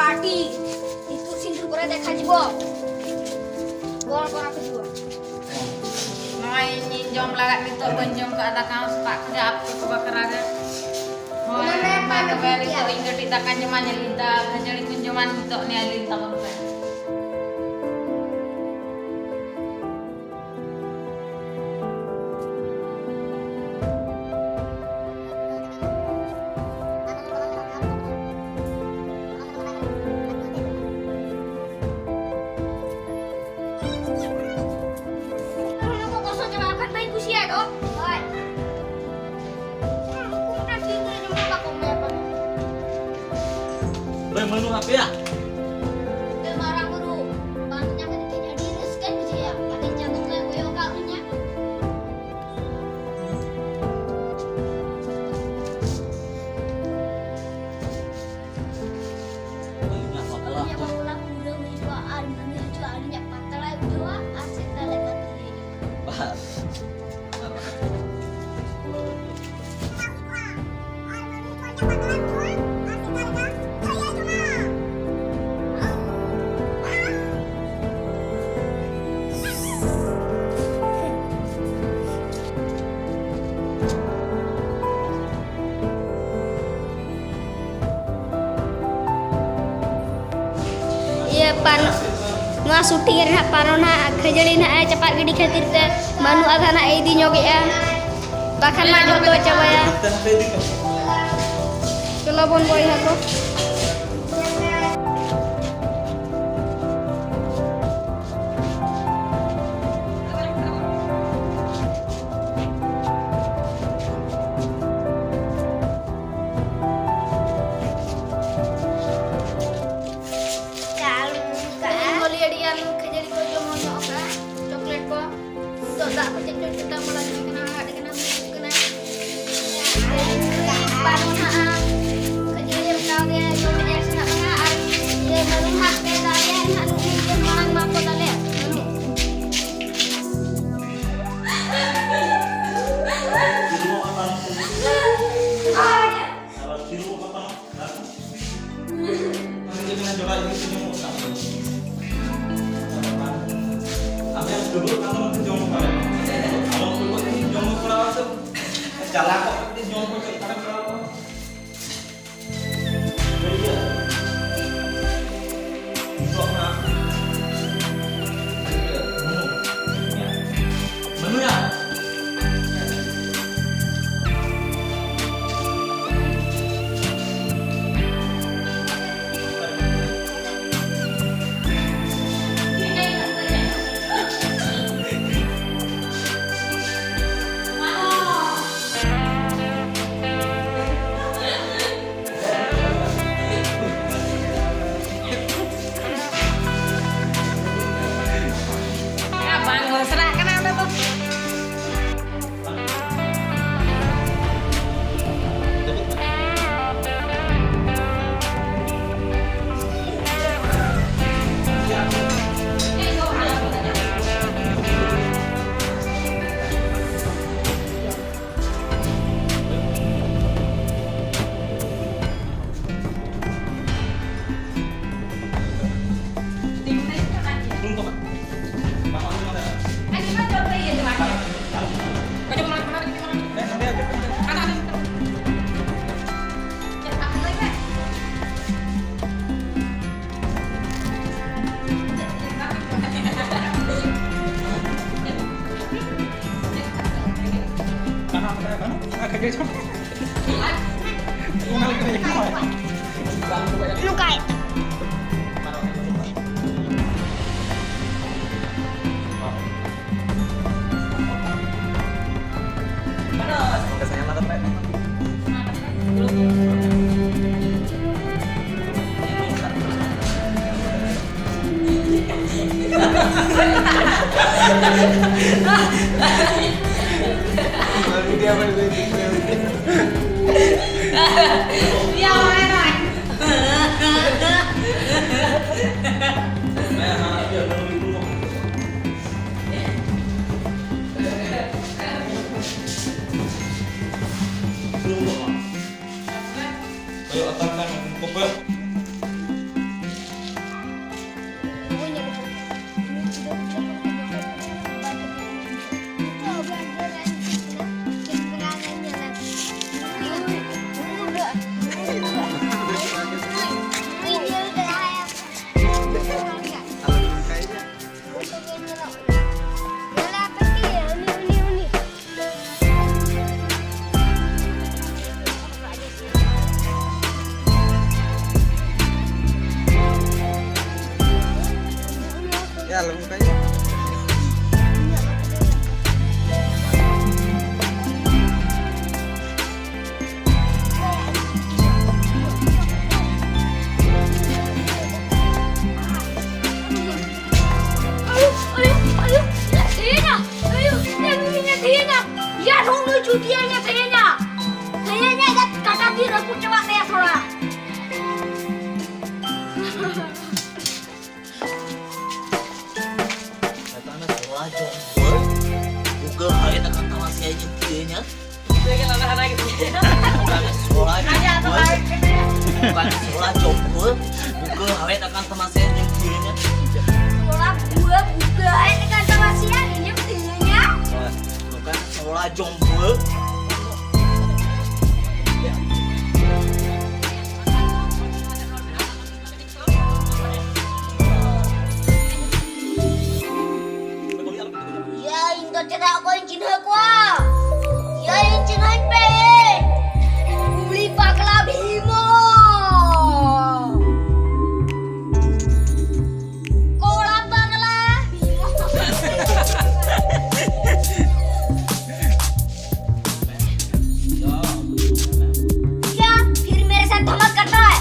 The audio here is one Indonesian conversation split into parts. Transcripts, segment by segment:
party itu sindur pura দেখা দিব bor aku juga main nyinjom lagat itu benjom ke ada kaos pak kerja apa ke bakaraga mana beli itu ingat kita kan cuman nyelita jadi kunjungan itu nih alita bangsa Menu apa ya? marah guru bantunya ketika jadi riskan gitu ya ada jatuh ke gue kalnya Banyak apa? ya barulah udah menjual alumni jual minyak patah jual aset lekat ini pan ma syuting रे पारोना खजड़ी ना cepat gede khatir te manu adha na idi nyoge ya bahkan ma joto coba ya chalo bon boy hako lu kayak Ya, enak. Ayo ataskan kumpul. dalam mukanya. Ya dulu cutiannya kayaknya kata dia aku coba lihat orang. Katanya sekolah jomblo. Google hari tekan sama si aja tienya. Bukan sekolah jomblo. Bukan sekolah jomblo. Google hari tekan sama si aja tienya. Sekolah gua buka ini kan sama siang ini petinya. Bukan sekolah jomblo. Ya ingat cedak ko yung cina ko. Ya yung cina pe. Uli paklabi mo. Kola paklabi mo. Ya, फिर मेरे साथ धमक करता है.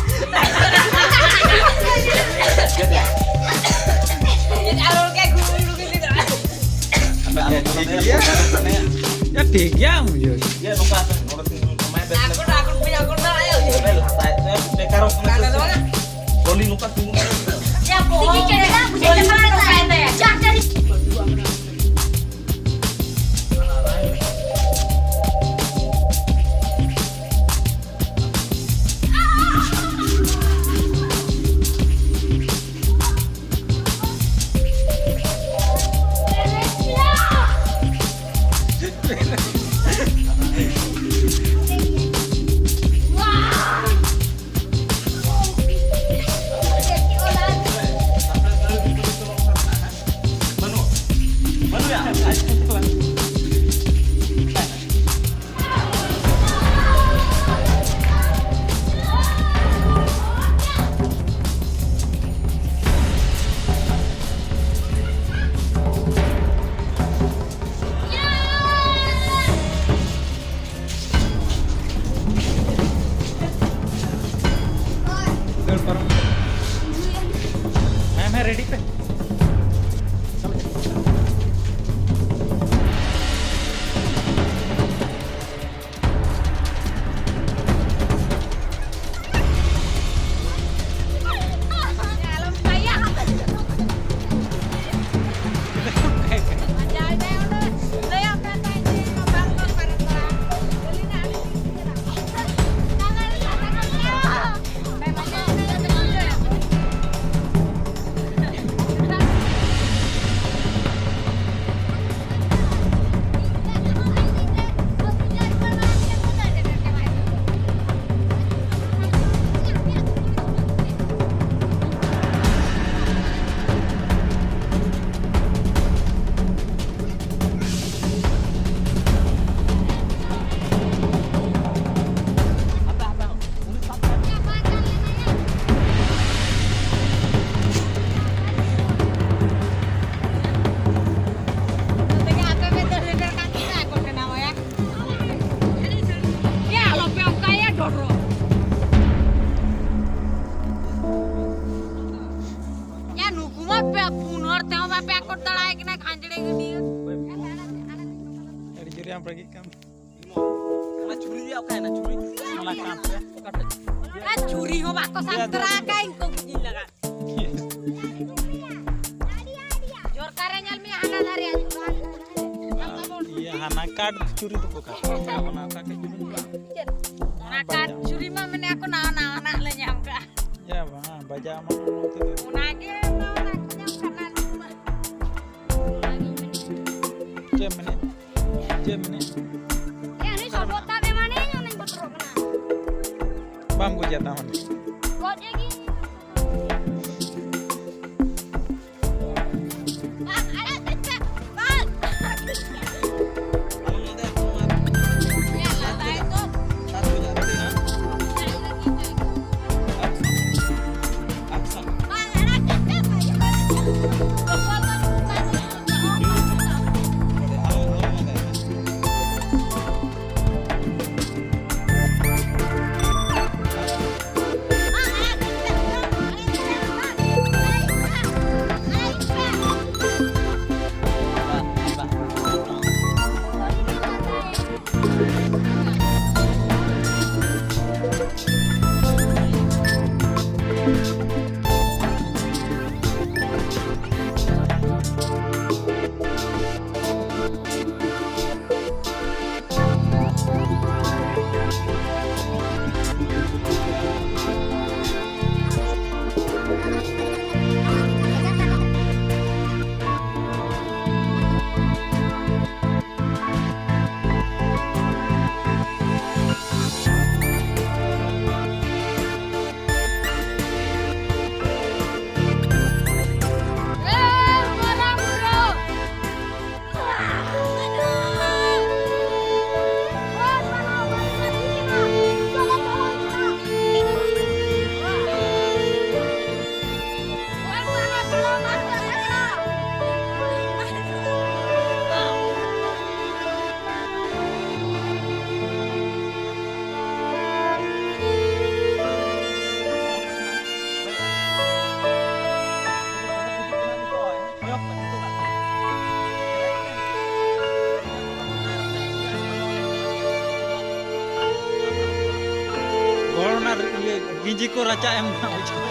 Ya tiga mujur. Ya lupa nomor pemain Boli lupa tunggu. Ya, tinggi cerita bisa cepat ya. Jak dari Manu ya? मैं रेडी पे Jadi juri yang pergi kan Mana curi dia kayak na curi. malah kampret. Curi ho bako santra kain ko gila kan. Jor kare nyalmi hana dari Iya, hana card curi tuh bukan. Apa nak pakai curi? Nakat curi mah mene aku na anak le nyangka. Ya, bang, baca mau tuh. Unage mau nak nyangka kan. Jam menit. ya ini sobot tabe manenya nang botro kena. Bam gue jatah mana? Gotnya gini. Bang, ada cecak. Bang. Ya lah itu. Aksan. Bang, ada cecak. Giji ko raca em na ucap.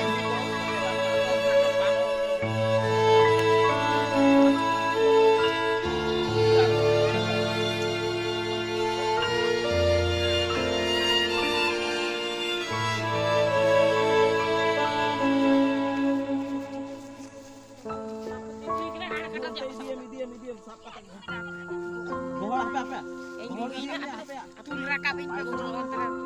Aku rakapin ke